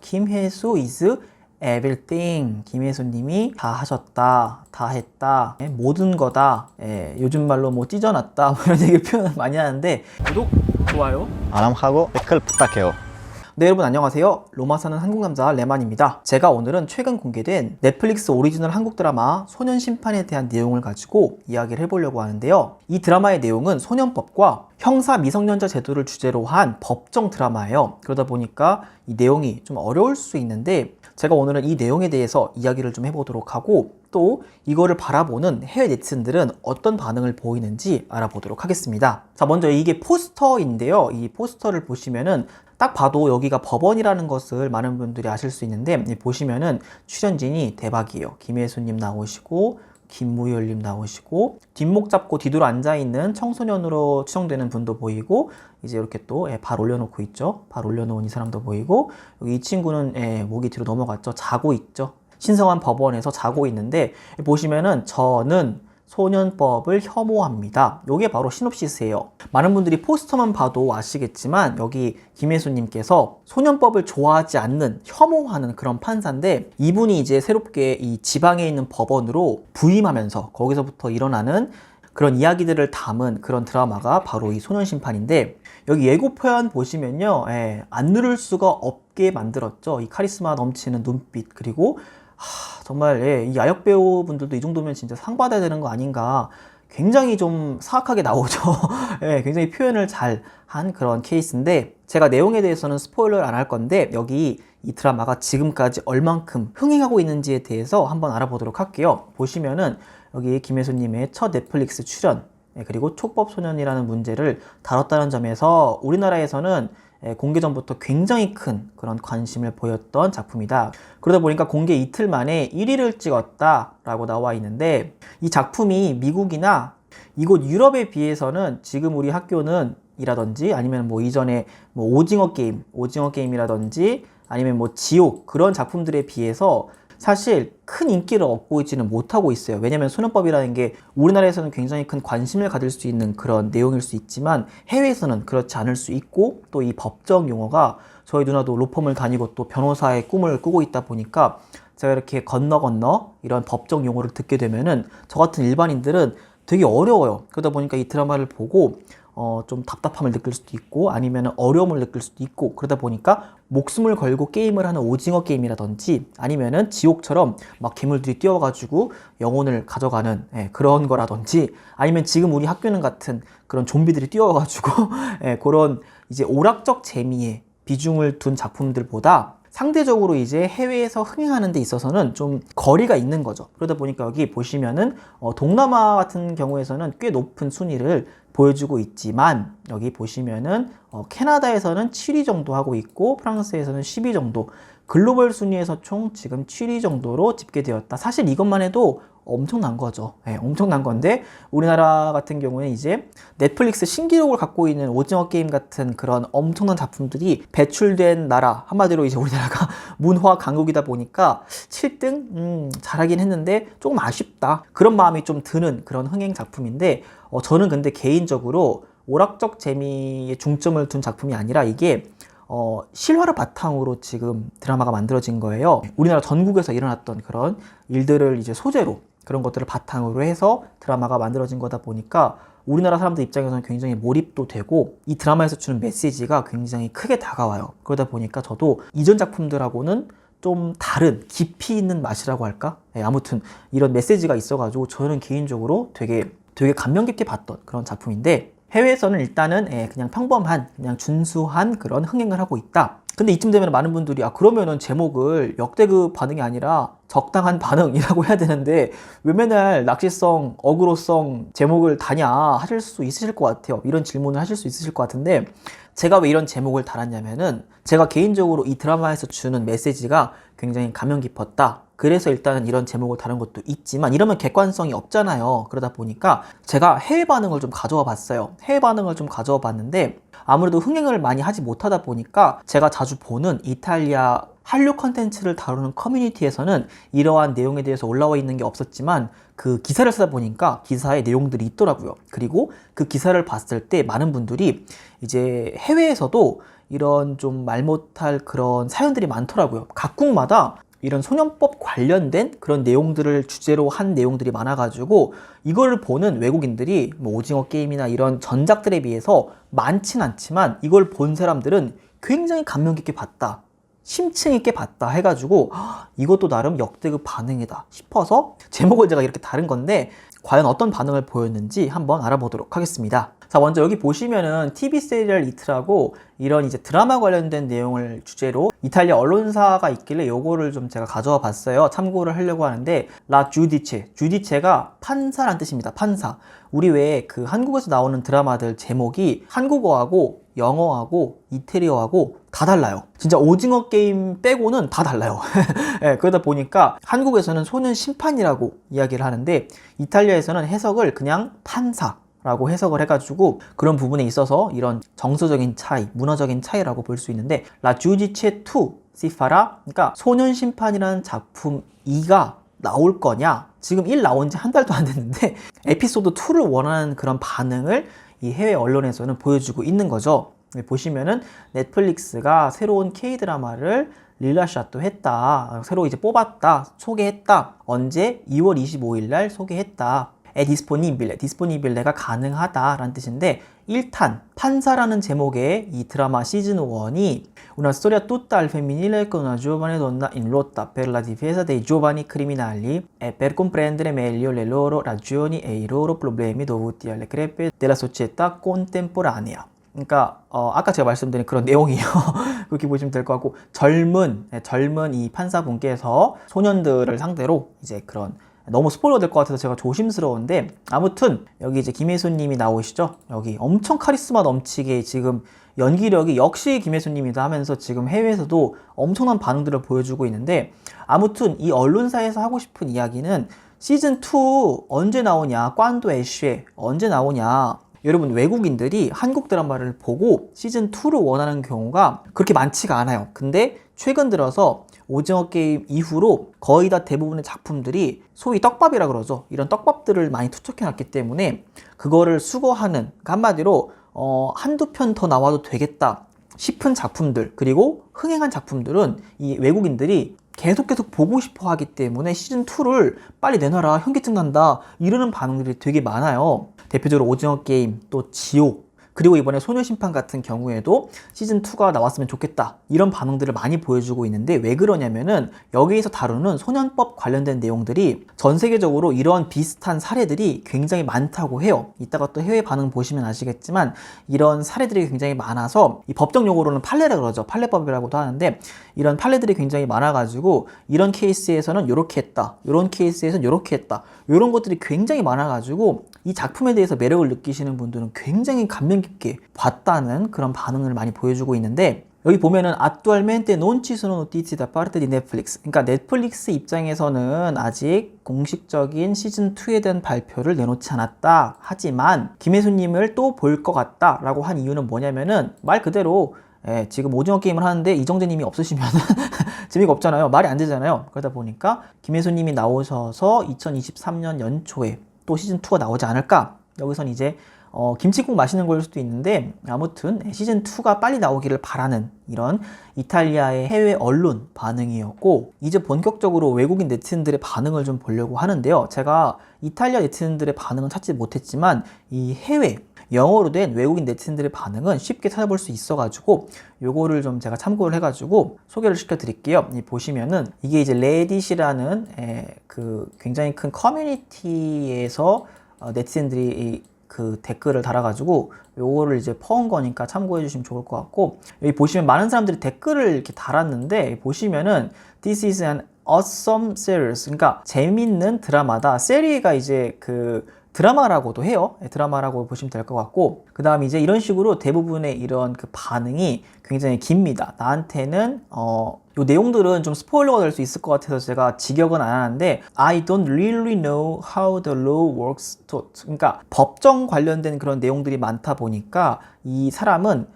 김혜수 is everything. 김혜수님이 다 하셨다, 다 했다, 모든 거다. 요즘 말로 뭐 찢어놨다 뭐 이런 얘기 표현을 많이 하는데 구독, 좋아요, 알람하고 댓글 부탁해요. 네, 여러분 안녕하세요. 로마 사는 한국 남자 레만입니다. 제가 오늘은 최근 공개된 넷플릭스 오리지널 한국 드라마 소년심판에 대한 내용을 가지고 이야기를 해보려고 하는데요. 이 드라마의 내용은 소년법과 형사 미성년자 제도를 주제로 한 법정 드라마예요. 그러다 보니까 이 내용이 좀 어려울 수 있는데 제가 오늘은 이 내용에 대해서 이야기를 좀 해보도록 하고 또 이거를 바라보는 해외 네티즌들은 어떤 반응을 보이는지 알아보도록 하겠습니다. 자, 먼저 이게 포스터인데요. 이 포스터를 보시면은 딱 봐도 여기가 법원이라는 것을 많은 분들이 아실 수 있는데 보시면은 출연진이 대박이에요. 김혜수님 나오시고 김무열님 나오시고 뒷목 잡고 뒤돌아 앉아있는 청소년으로 추정되는 분도 보이고 이제 이렇게 또 발 올려놓고 있죠. 발 올려놓은 이 사람도 보이고 여기 이 친구는 목이 뒤로 넘어갔죠. 자고 있죠. 신성한 법원에서 자고 있는데 보시면은 저는 소년법을 혐오합니다. 이게 바로 시놉시스예요. 많은 분들이 포스터만 봐도 아시겠지만 여기 김혜수님께서 소년법을 좋아하지 않는, 혐오하는 그런 판사인데 이분이 이제 새롭게 이 지방에 있는 법원으로 부임하면서 거기서부터 일어나는 그런 이야기들을 담은 그런 드라마가 바로 이 소년심판인데 여기 예고편 보시면요, 안 누를 수가 없게 만들었죠. 이 카리스마 넘치는 눈빛 그리고 정말 이 아역 배우분들도 이 정도면 진짜 상 받아야 되는 거 아닌가. 굉장히 좀 사악하게 나오죠. 굉장히 표현을 잘 한 그런 케이스인데 제가 내용에 대해서는 스포일러를 안 할 건데 여기 이 드라마가 지금까지 얼만큼 흥행하고 있는지에 대해서 한번 알아보도록 할게요. 보시면은 여기 김혜수님의 첫 넷플릭스 출연 그리고 촉법소년이라는 문제를 다뤘다는 점에서 우리나라에서는 공개 전부터 굉장히 큰 그런 관심을 보였던 작품이다. 그러다 보니까 공개 이틀 만에 1위를 찍었다라고 나와 있는데 이 작품이 미국이나 이곳 유럽에 비해서는 지금 우리 학교는 이라든지 아니면 뭐 이전에 뭐 오징어 게임이라든지 아니면 뭐 지옥 그런 작품들에 비해서 사실 큰 인기를 얻고 있지는 못하고 있어요. 왜냐면 소년법이라는 게 우리나라에서는 굉장히 큰 관심을 가질 수 있는 그런 내용일 수 있지만 해외에서는 그렇지 않을 수 있고 또 이 법정 용어가 저희 누나도 로펌을 다니고 또 변호사의 꿈을 꾸고 있다 보니까 제가 이렇게 건너 이런 법정 용어를 듣게 되면은 저 같은 일반인들은 되게 어려워요. 그러다 보니까 이 드라마를 보고 좀 답답함을 느낄 수도 있고 아니면 어려움을 느낄 수도 있고 그러다 보니까 목숨을 걸고 게임을 하는 오징어 게임이라든지 아니면은 지옥처럼 막 괴물들이 뛰어가지고 영혼을 가져가는 그런 거라든지 아니면 지금 우리 학교는 같은 그런 좀비들이 뛰어가지고 그런 이제 오락적 재미에 비중을 둔 작품들보다 상대적으로 이제 해외에서 흥행하는 데 있어서는 좀 거리가 있는 거죠. 그러다 보니까 여기 보시면은 동남아 같은 경우에서는 꽤 높은 순위를 보여주고 있지만 여기 보시면은 캐나다에서는 7위 정도 하고 있고 프랑스에서는 10위 정도, 글로벌 순위에서 총 지금 7위 정도로 집계되었다. 사실 이것만 해도 엄청난 거죠. 엄청난 건데 우리나라 같은 경우는 이제 넷플릭스 신기록을 갖고 있는 오징어 게임 같은 그런 엄청난 작품들이 배출된 나라, 한마디로 이제 우리나라가 문화 강국이다 보니까 7등 잘하긴 했는데 조금 아쉽다 그런 마음이 좀 드는 그런 흥행 작품인데 저는 근데 개인적으로 오락적 재미에 중점을 둔 작품이 아니라 이게 실화를 바탕으로 지금 드라마가 만들어진 거예요. 우리나라 전국에서 일어났던 그런 일들을 이제 소재로 그런 것들을 바탕으로 해서 드라마가 만들어진 거다 보니까 우리나라 사람들 입장에서는 굉장히 몰입도 되고 이 드라마에서 주는 메시지가 굉장히 크게 다가와요. 그러다 보니까 저도 이전 작품들하고는 좀 다른 깊이 있는 맛이라고 할까? 아무튼 이런 메시지가 있어가지고 저는 개인적으로 되게 감명 깊게 봤던 그런 작품인데 해외에서는 일단은 그냥 평범한 그냥 준수한 그런 흥행을 하고 있다. 근데 이쯤 되면 많은 분들이 그러면은 제목을 역대급 반응이 아니라 적당한 반응이라고 해야 되는데 왜 맨날 낚시성, 어그로성 제목을 다냐 하실 수 있으실 것 같아요. 이런 질문을 하실 수 있으실 것 같은데 제가 왜 이런 제목을 달았냐면은 제가 개인적으로 이 드라마에서 주는 메시지가 굉장히 감명 깊었다. 그래서 일단은 이런 제목을 다른 것도 있지만 이러면 객관성이 없잖아요. 그러다 보니까 제가 해외 반응을 좀 가져와 봤어요. 해외 반응을 좀 가져와 봤는데 아무래도 흥행을 많이 하지 못하다 보니까 제가 자주 보는 이탈리아 한류 컨텐츠를 다루는 커뮤니티에서는 이러한 내용에 대해서 올라와 있는 게 없었지만 그 기사를 쓰다 보니까 기사에 내용들이 있더라고요. 그리고 그 기사를 봤을 때 많은 분들이 이제 해외에서도 이런 좀 말 못할 그런 사연들이 많더라고요. 각국마다 이런 소년법 관련된 그런 내용들을 주제로 한 내용들이 많아가지고 이거를 보는 외국인들이 뭐 오징어 게임이나 이런 전작들에 비해서 많진 않지만 이걸 본 사람들은 굉장히 감명 깊게 봤다, 심층 있게 봤다 해가지고 이것도 나름 역대급 반응이다 싶어서 제목을 제가 이렇게 다른 건데 과연 어떤 반응을 보였는지 한번 알아보도록 하겠습니다. 자, 먼저 여기 보시면은 TV 시리얼 이트라고 이런 이제 드라마 관련된 내용을 주제로 이탈리아 언론사가 있길래 요거를 좀 제가 가져와 봤어요. 참고를 하려고 하는데 라 주디체, 주디체가 판사란 뜻입니다. 판사. 우리 왜 그 한국에서 나오는 드라마들 제목이 한국어하고 영어하고 이태리어하고 다 달라요. 진짜 오징어 게임 빼고는 다 달라요. 네, 그러다 보니까 한국에서는 소년 심판이라고 이야기를 하는데 이탈리아에서는 해석을 그냥 판사라고 해석을 해가지고 그런 부분에 있어서 이런 정서적인 차이, 문화적인 차이라고 볼 수 있는데 라 주디체 투 시파라, 그러니까 소년 심판이라는 작품 2가 나올 거냐, 지금 1 나온 지 한 달도 안 됐는데 에피소드 2를 원하는 그런 반응을 이 해외 언론에서는 보여주고 있는 거죠. 보시면은 넷플릭스가 새로운 K드라마를 릴라샷도 했다, 새로 이제 뽑았다, 소개했다, 언제 2월 25일 날 소개했다, 디스포니빌레, 디스포니빌레가 가능하다 라는 뜻인데 1탄 판사라는 제목의 이 드라마 시즌 1이 una storia tutta al femminile con una giovane donna in lotta per la difesa dei giovani criminali e per comprendere meglio le loro ragioni e i loro problemi dovuti alle crepe della società contemporanea. 그러니까 아까 제가 말씀드린 그런 내용이에요. 그렇게 보시면 될 것 같고 젊은 이 판사분께서 소년들을 상대로 이제 그런, 너무 스포일러 될 것 같아서 제가 조심스러운데 아무튼 여기 이제 김혜수님이 나오시죠. 여기 엄청 카리스마 넘치게 지금 연기력이 역시 김혜수님이다 하면서 지금 해외에서도 엄청난 반응들을 보여주고 있는데 아무튼 이 언론사에서 하고 싶은 이야기는 시즌2 언제 나오냐, 꽌도 애쉬에 언제 나오냐. 여러분 외국인들이 한국 드라마를 보고 시즌2를 원하는 경우가 그렇게 많지가 않아요. 근데 최근 들어서 오징어 게임 이후로 거의 다 대부분의 작품들이 소위 떡밥이라 그러죠. 이런 떡밥들을 많이 투척해 놨기 때문에 그거를 수거하는, 그러니까 한마디로 한두 편 더 나와도 되겠다 싶은 작품들, 그리고 흥행한 작품들은 이 외국인들이 계속 보고 싶어 하기 때문에 시즌2를 빨리 내놔라, 현기증 난다 이러는 반응들이 되게 많아요. 대표적으로 오징어 게임, 또 지옥, 그리고 이번에 소녀심판 같은 경우에도 시즌2가 나왔으면 좋겠다 이런 반응들을 많이 보여주고 있는데 왜 그러냐면은 여기에서 다루는 소년법 관련된 내용들이 전 세계적으로 이런 비슷한 사례들이 굉장히 많다고 해요. 이따가 또 해외 반응 보시면 아시겠지만 이런 사례들이 굉장히 많아서 이 법적 용어로는 판례라 그러죠. 판례법이라고도 하는데 이런 판례들이 굉장히 많아가지고 이런 케이스에서는 이렇게 했다, 이런 케이스에서는 이렇게 했다, 이런 것들이 굉장히 많아가지고 이 작품에 대해서 매력을 느끼시는 분들은 굉장히 감명 깊게 봤다는 그런 반응을 많이 보여주고 있는데 여기 보면은 attualmente non ci sono notizie da parte di Netflix, 그러니까 넷플릭스 입장에서는 아직 공식적인 시즌2에 대한 발표를 내놓지 않았다. 하지만 김혜수님을 또 볼 것 같다 라고 한 이유는 뭐냐면은 말 그대로 지금 오징어 게임을 하는데 이정재님이 없으시면 재미가 없잖아요. 말이 안 되잖아요. 그러다 보니까 김혜수님이 나오셔서 2023년 연초에 또 시즌2가 나오지 않을까. 여기선 이제 김치국 마시는 걸 수도 있는데 아무튼 시즌2가 빨리 나오기를 바라는 이런 이탈리아의 해외 언론 반응이었고, 이제 본격적으로 외국인 네티즌들의 반응을 좀 보려고 하는데요. 제가 이탈리아 네티즌들의 반응은 찾지 못했지만 이 해외 영어로 된 외국인 네티즌들의 반응은 쉽게 찾아볼 수 있어가지고 요거를 좀 제가 참고를 해가지고 소개를 시켜드릴게요. 보시면은 이게 이제 레딧이라는 그 굉장히 큰 커뮤니티에서 네티즌들이 그 댓글을 달아가지고 요거를 이제 퍼온 거니까 참고해 주시면 좋을 것 같고, 여기 보시면 많은 사람들이 댓글을 이렇게 달았는데 보시면은 This is an awesome series, 그러니까 재밌는 드라마다. 세리가 이제 그 드라마라고도 해요. 드라마라고 보시면 될 것 같고, 그 다음 이제 이런 식으로 대부분의 이런 그 반응이 굉장히 깁니다. 나한테는 요 내용들은 좀 스포일러가 될 수 있을 것 같아서 제가 직역은 안 하는데 I don't really know how the law works taught, 그러니까 법정 관련된 그런 내용들이 많다 보니까 이 사람은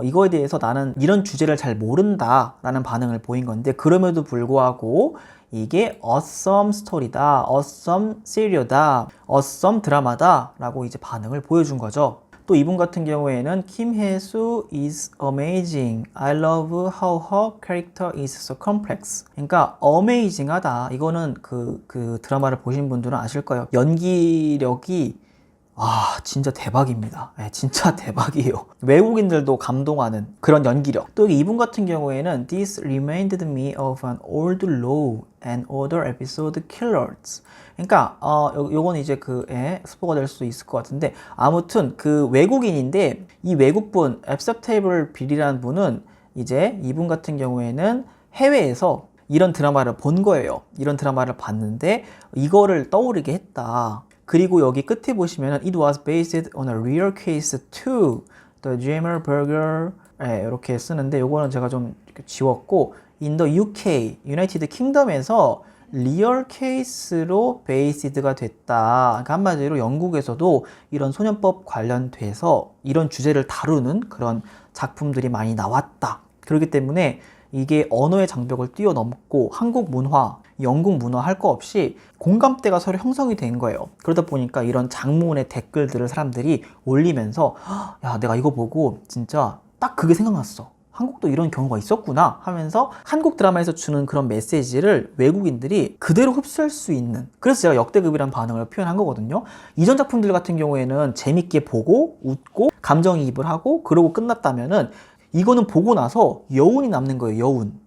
이거에 대해서 나는 이런 주제를 잘 모른다 라는 반응을 보인 건데, 그럼에도 불구하고 이게 awesome 스토리다, awesome serial다, awesome 드라마다 라고 이제 반응을 보여준 거죠. 또 이분 같은 경우에는 김혜수 is amazing. I love how her character is so complex. 그러니까 amazing하다. 이거는 그 드라마를 보신 분들은 아실 거예요. 연기력이 진짜 대박입니다. 네, 진짜 대박이에요. 외국인들도 감동하는 그런 연기력. 또 이분 같은 경우에는 This reminded me of an old law and order episode Killers. 그러니까 요건 이제 스포가 될 수 있을 것 같은데 아무튼 그 외국인인데 이 외국분 앱셉테이블 빌이라는 분은 이제 이분 같은 경우에는 해외에서 이런 드라마를 본 거예요. 이런 드라마를 봤는데 이거를 떠오르게 했다. 그리고 여기 끝에 보시면은 It was based on a real case too. The Jammer Burger 이렇게 쓰는데 요거는 제가 좀 지웠고 In the UK, United Kingdom에서 리얼 케이스로 베이스드가 됐다. 그러니까 한마디로 영국에서도 이런 소년법 관련돼서 이런 주제를 다루는 그런 작품들이 많이 나왔다. 그렇기 때문에 이게 언어의 장벽을 뛰어넘고 한국 문화, 영국 문화 할 거 없이 공감대가 서로 형성이 된 거예요. 그러다 보니까 이런 장문의 댓글들을 사람들이 올리면서 야, 내가 이거 보고 진짜 딱 그게 생각났어. 한국도 이런 경우가 있었구나 하면서 한국 드라마에서 주는 그런 메시지를 외국인들이 그대로 흡수할 수 있는, 그래서 제가 역대급이란 반응을 표현한 거거든요. 이전 작품들 같은 경우에는 재밌게 보고 웃고 감정이입을 하고 그러고 끝났다면은 이거는 보고 나서 여운이 남는 거예요. 여운.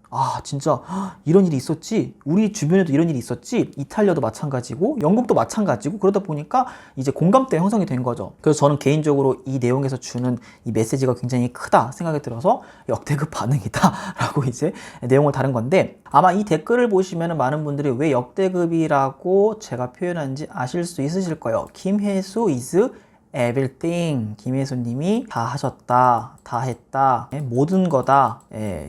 진짜 이런 일이 있었지, 우리 주변에도 이런 일이 있었지, 이탈리아도 마찬가지고 영국도 마찬가지고, 그러다 보니까 이제 공감대 형성이 된 거죠. 그래서 저는 개인적으로 이 내용에서 주는 이 메시지가 굉장히 크다 생각이 들어서 역대급 반응이다 라고 이제 내용을 다룬 건데, 아마 이 댓글을 보시면 많은 분들이 왜 역대급이라고 제가 표현한지 아실 수 있으실 거예요. 김혜수 is everything. 김혜수님이 다 하셨다, 다 했다, 모든 거다,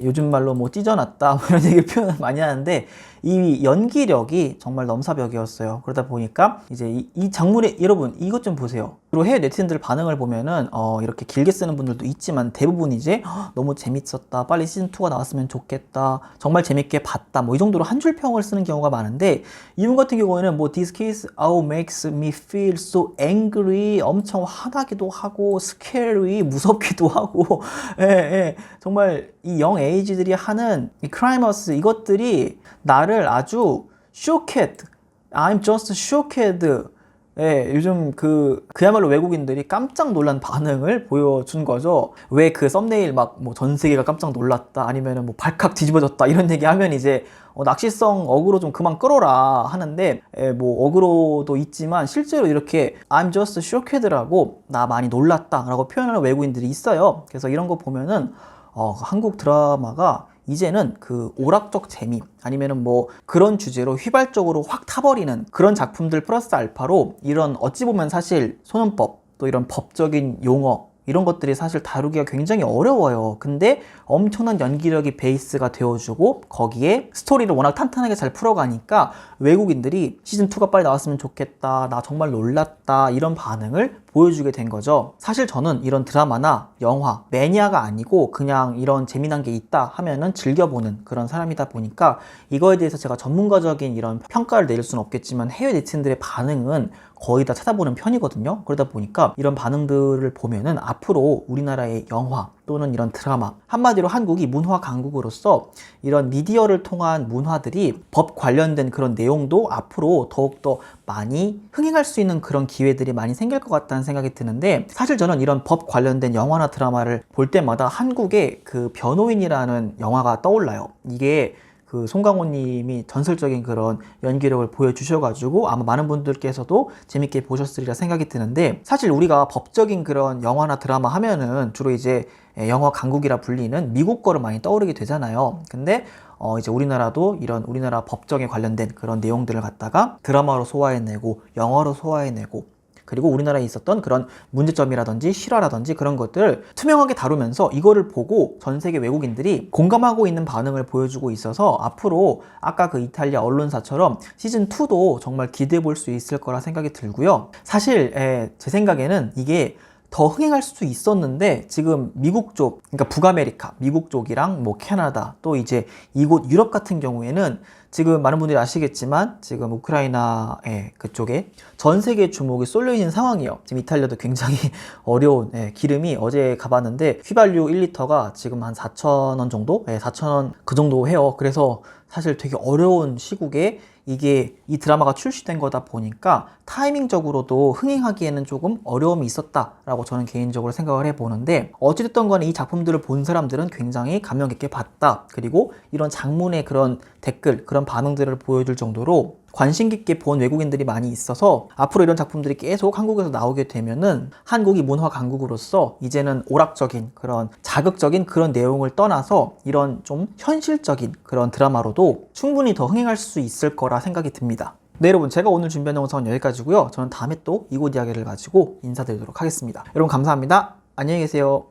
요즘 말로 뭐 찢어놨다, 뭐 이런 얘기 표현을 많이 하는데 이 연기력이 정말 넘사벽이었어요. 그러다 보니까 이제 이 장문에, 여러분 이것 좀 보세요. 그리고 해외 네티즌들 반응을 보면은 이렇게 길게 쓰는 분들도 있지만 대부분 이제 너무 재밌었다, 빨리 시즌2가 나왔으면 좋겠다, 정말 재밌게 봤다, 뭐 이 정도로 한 줄 평을 쓰는 경우가 많은데, 이분 같은 경우에는 뭐 This case makes me feel so angry, 엄청 화나기도 하고 scary, 무섭기도 하고 정말 이 영 에이지들이 하는 이 크라이머스, 이것들이 나를 아주 shocked, I'm just shocked, 요즘 그야말로 외국인들이 깜짝 놀란 반응을 보여준 거죠. 왜 그 썸네일 막 뭐 전 세계가 깜짝 놀랐다, 아니면은 뭐 발칵 뒤집어졌다 이런 얘기 하면 이제 낚시성 어그로 좀 그만 끌어라 하는데, 뭐 어그로도 있지만 실제로 이렇게 I'm just shocked라고 나 많이 놀랐다 라고 표현하는 외국인들이 있어요. 그래서 이런 거 보면은 한국 드라마가 이제는 그 오락적 재미, 아니면은 뭐 그런 주제로 휘발적으로 확 타버리는 그런 작품들 플러스 알파로 이런 어찌 보면 사실 소년법, 또 이런 법적인 용어, 이런 것들이 사실 다루기가 굉장히 어려워요. 근데 엄청난 연기력이 베이스가 되어주고 거기에 스토리를 워낙 탄탄하게 잘 풀어가니까 외국인들이 시즌2가 빨리 나왔으면 좋겠다, 나 정말 놀랐다, 이런 반응을 보여주게 된 거죠. 사실 저는 이런 드라마나 영화 매니아가 아니고 그냥 이런 재미난 게 있다 하면은 즐겨보는 그런 사람이다 보니까 이거에 대해서 제가 전문가적인 이런 평가를 내릴 수는 없겠지만 해외 네티즌들의 반응은 거의 다 찾아보는 편이거든요. 그러다 보니까 이런 반응들을 보면은 앞으로 우리나라의 영화 또는 이런 드라마, 한마디로 한국이 문화 강국으로서 이런 미디어를 통한 문화들이 법 관련된 그런 내용도 앞으로 더욱더 많이 흥행할 수 있는 그런 기회들이 많이 생길 것 같다는 생각이 드는데, 사실 저는 이런 법 관련된 영화나 드라마를 볼 때마다 한국의 그 변호인이라는 영화가 떠올라요. 이게 그 송강호 님이 전설적인 그런 연기력을 보여주셔가지고 아마 많은 분들께서도 재밌게 보셨으리라 생각이 드는데, 사실 우리가 법적인 그런 영화나 드라마 하면은 주로 이제 영화 강국이라 불리는 미국 거를 많이 떠오르게 되잖아요. 근데 이제 우리나라도 이런 우리나라 법정에 관련된 그런 내용들을 갖다가 드라마로 소화해내고 영화로 소화해내고, 그리고 우리나라에 있었던 그런 문제점이라든지 실화라든지 그런 것들을 투명하게 다루면서 이거를 보고 전 세계 외국인들이 공감하고 있는 반응을 보여주고 있어서 앞으로 아까 그 이탈리아 언론사처럼 시즌2도 정말 기대해 볼 수 있을 거라 생각이 들고요. 사실 제 생각에는 이게 더 흥행할 수 있었는데 지금 미국 쪽, 그러니까 북아메리카, 미국 쪽이랑 뭐 캐나다, 또 이제 이곳 유럽 같은 경우에는 지금 많은 분들이 아시겠지만 지금 우크라이나의 그쪽에 전 세계 주목이 쏠려 있는 상황이에요. 지금 이탈리아도 굉장히 어려운, 기름이 어제 가봤는데 휘발유 1리터가 지금 한 4,000원 정도? 4,000원 그 정도 해요. 그래서 사실 되게 어려운 시국에 이게 이 드라마가 출시된 거다 보니까 타이밍적으로도 흥행하기에는 조금 어려움이 있었다라고 저는 개인적으로 생각을 해보는데, 어찌됐든 간에 이 작품들을 본 사람들은 굉장히 감명 깊게 봤다. 그리고 이런 장문의 그런 댓글, 그런 반응들을 보여줄 정도로 관심 깊게 본 외국인들이 많이 있어서 앞으로 이런 작품들이 계속 한국에서 나오게 되면은 한국이 문화 강국으로서 이제는 오락적인 그런 자극적인 그런 내용을 떠나서 이런 좀 현실적인 그런 드라마로도 충분히 더 흥행할 수 있을 거라 생각이 듭니다. 네, 여러분, 제가 오늘 준비한 영상은 여기까지고요. 저는 다음에 또 이곳 이야기를 가지고 인사드리도록 하겠습니다. 여러분 감사합니다. 안녕히 계세요.